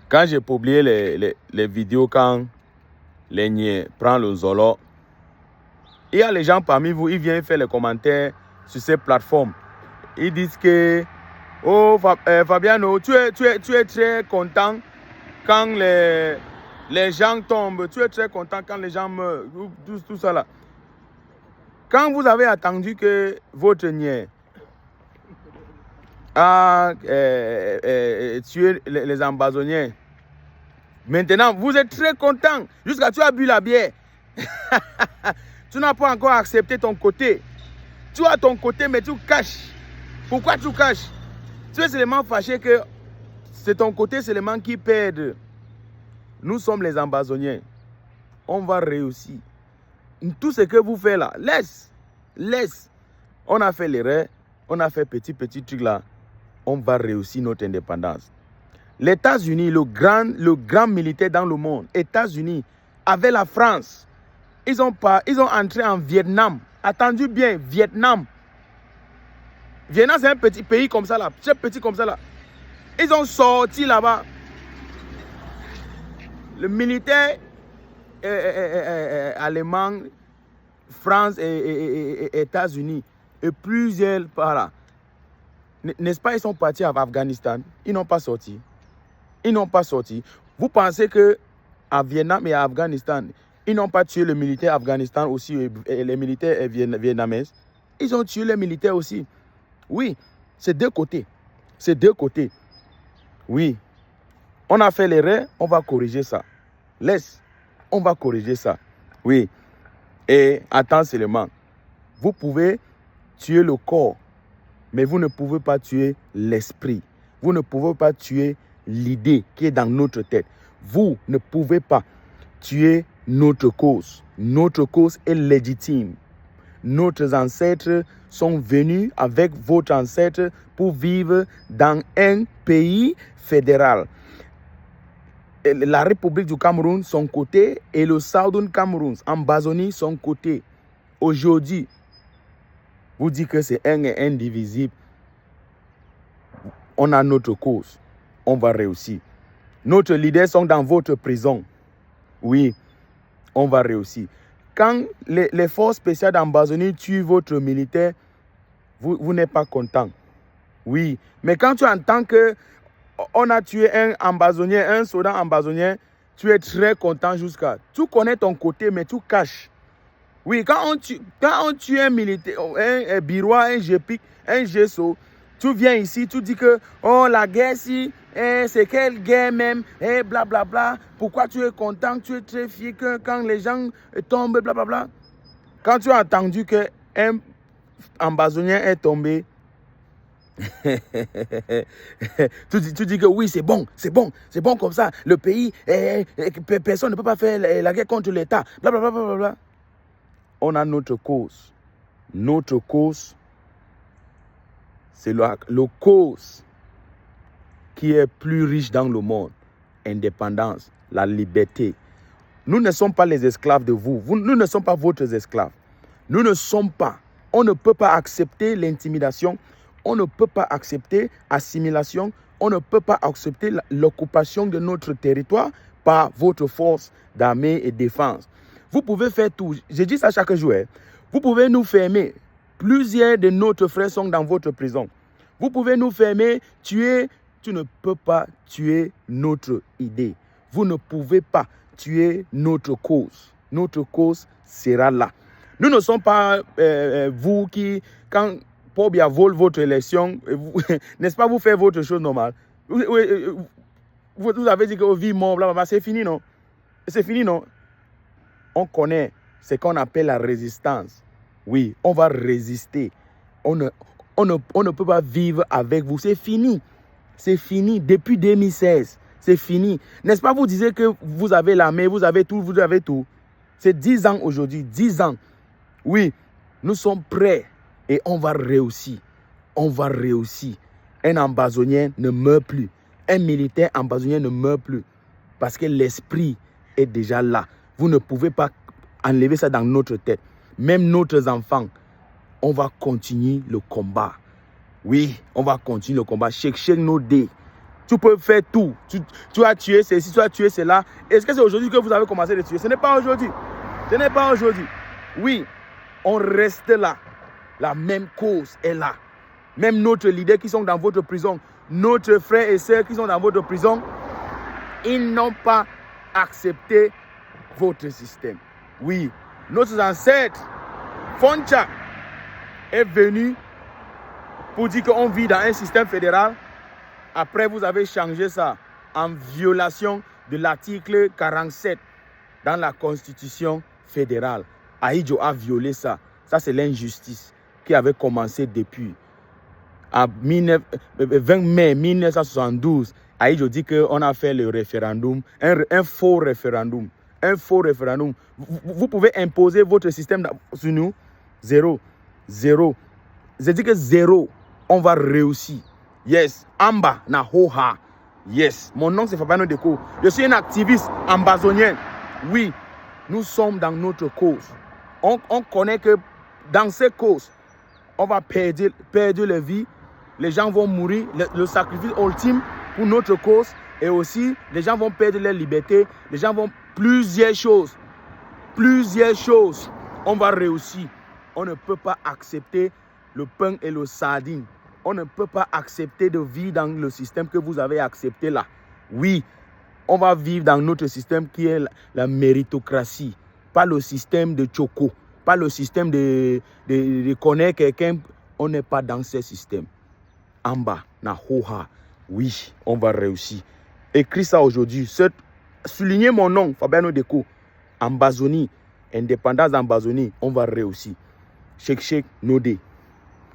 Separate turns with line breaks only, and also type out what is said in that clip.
Quand j'ai publié les vidéos, quand les niais prennent le Zolo, il y a les gens parmi vous, ils viennent faire les commentaires sur ces plateformes. Ils disent que, oh Fabiano, tu es très content quand les gens tombent. Tu es très content quand les gens meurent. Tout ça là. Quand vous avez attendu que votre niais a tué les ambazoniens, maintenant vous êtes très content. Jusqu'à tu as bu la bière. Tu n'as pas encore accepté ton côté. Tu as ton côté, mais tu caches. Pourquoi tu caches? Tu es seulement fâché que c'est ton côté seulement qui perd. Nous sommes les ambazoniens. On va réussir. Tout ce que vous faites là, laisse. On a fait l'erreur, on a fait petit truc là. On va réussir notre indépendance. Les États-Unis, le grand militaire dans le monde, États-Unis, avec la France, ils ont entré en Vietnam. Attendu bien, Vietnam. Vietnam, c'est un petit pays comme ça là, très petit comme ça là. Ils ont sorti là-bas. Le militaire allemand, France et États-Unis et plusieurs par là. N'est-ce pas, ils sont partis à Afghanistan. Ils n'ont pas sorti. Vous pensez que à Vietnam et à Afghanistan, ils n'ont pas tué le militaire Afghanistan aussi et les militaires vietnamiens? Ils ont tué les militaires aussi. Oui, c'est deux côtés. Oui. On a fait l'erreur, on va corriger ça. On va corriger ça. Oui. Et attends seulement. Vous pouvez tuer le corps, mais vous ne pouvez pas tuer l'esprit. Vous ne pouvez pas tuer l'idée qui est dans notre tête. Vous ne pouvez pas tuer notre cause. Notre cause est légitime. Nos ancêtres sont venus avec votre ancêtre pour vivre dans un pays fédéral. La République du Cameroun, son côté, et le Southern Cameroun, Ambazonie, son côté. Aujourd'hui, vous dites que c'est un et indivisible. On a notre cause. On va réussir. Nos leaders sont dans votre prison. Oui, on va réussir. Quand les forces spéciales d'Ambazonie tuent votre militaire, vous n'êtes pas content. Oui, mais quand tu entends que on a tué un ambazonien, un soldat ambazonien, tu es très content jusqu'à... Tu connais ton côté, mais tu caches. Oui, quand on tue un militaire, un birois, un GPIC, un GSO, tu viens ici, tu dis que oh, la guerre, si, c'est quelle guerre même, et blablabla. Pourquoi tu es content, tu es très fier que quand les gens tombent, blablabla. Quand tu as entendu qu'un ambazonien est tombé, tu dis que oui, c'est bon comme ça. Le pays, personne ne peut pas faire la guerre contre l'État. Blablabla. On a notre cause. Notre cause, c'est le cause qui est plus riche dans le monde. Indépendance, la liberté. Nous ne sommes pas les esclaves de vous. Nous ne sommes pas votre esclaves. Nous ne sommes pas. On ne peut pas accepter l'intimidation. On ne peut pas accepter l'assimilation. On ne peut pas accepter l'occupation de notre territoire par votre force d'armée et défense. Vous pouvez faire tout. Je dis ça chaque jour. Vous pouvez nous fermer. Plusieurs de nos frères sont dans votre prison. Vous pouvez nous fermer, tuer. Tu ne peux pas tuer notre idée. Vous ne pouvez pas tuer notre cause. Notre cause sera là. Nous ne sommes pas vous qui, quand Pobia vole votre élection, n'est-ce pas, vous faites votre chose normale. Vous avez dit que vie mort, blablabla, c'est fini, non? C'est fini, non? On connaît ce qu'on appelle la résistance. Oui, on va résister. On ne peut pas vivre avec vous. C'est fini. C'est fini depuis 2016. C'est fini. N'est-ce pas, vous disiez que vous avez l'armée, vous avez tout, vous avez tout. C'est 10 ans aujourd'hui, 10 ans. Oui, nous sommes prêts et on va réussir. On va réussir. Un ambazonien ne meurt plus. Un militaire ambazonien ne meurt plus. Parce que l'esprit est déjà là. Vous ne pouvez pas enlever ça dans notre tête. Même nos enfants, on va continuer le combat. Oui, on va continuer le combat. Check nos dés. Tu peux faire tout. Tu as tué ceci, tu as tué cela. Est-ce que c'est aujourd'hui que vous avez commencé à tuer? Ce n'est pas aujourd'hui. Ce n'est pas aujourd'hui. Oui, on reste là. La même cause est là. Même notre leader qui sont dans votre prison, notre frère et sœurs qui sont dans votre prison, ils n'ont pas accepté votre système. Oui, notre ancêtre, Foncha, est venu pour dire qu'on vit dans un système fédéral. Après, vous avez changé ça en violation de l'article 47 dans la Constitution fédérale. Ahidjo a violé ça. Ça, c'est l'injustice qui avait commencé depuis. En 20 mai 1972, Ahidjo dit qu'on a fait le référendum, un faux référendum. Un faux référendum. Vous pouvez imposer votre système sur nous. Zéro. Zéro. Je dis que zéro. On va réussir. Yes. Amba na hoha. Yes. Mon nom c'est Fabiano Deco. Je suis un activiste ambazonien. Oui. Nous sommes dans notre cause. On connaît que dans cette cause, on va perdre les vies. Les gens vont mourir. Le sacrifice ultime pour notre cause. Et aussi, les gens vont perdre leur liberté. Les gens vont... Plusieurs choses. Plusieurs choses. On va réussir. On ne peut pas accepter le pain et le sardine. On ne peut pas accepter de vivre dans le système que vous avez accepté là. Oui, on va vivre dans notre système qui est la méritocratie. Pas le système de Choco. Pas le système de connaître quelqu'un. On n'est pas dans ce système. En bas, na hoha. Oui, on va réussir. Écris ça aujourd'hui. Soulignez mon nom, Fabiano Deco. Ambazonie, indépendance d'Ambazonie, on va réussir. Cheikh Nodé.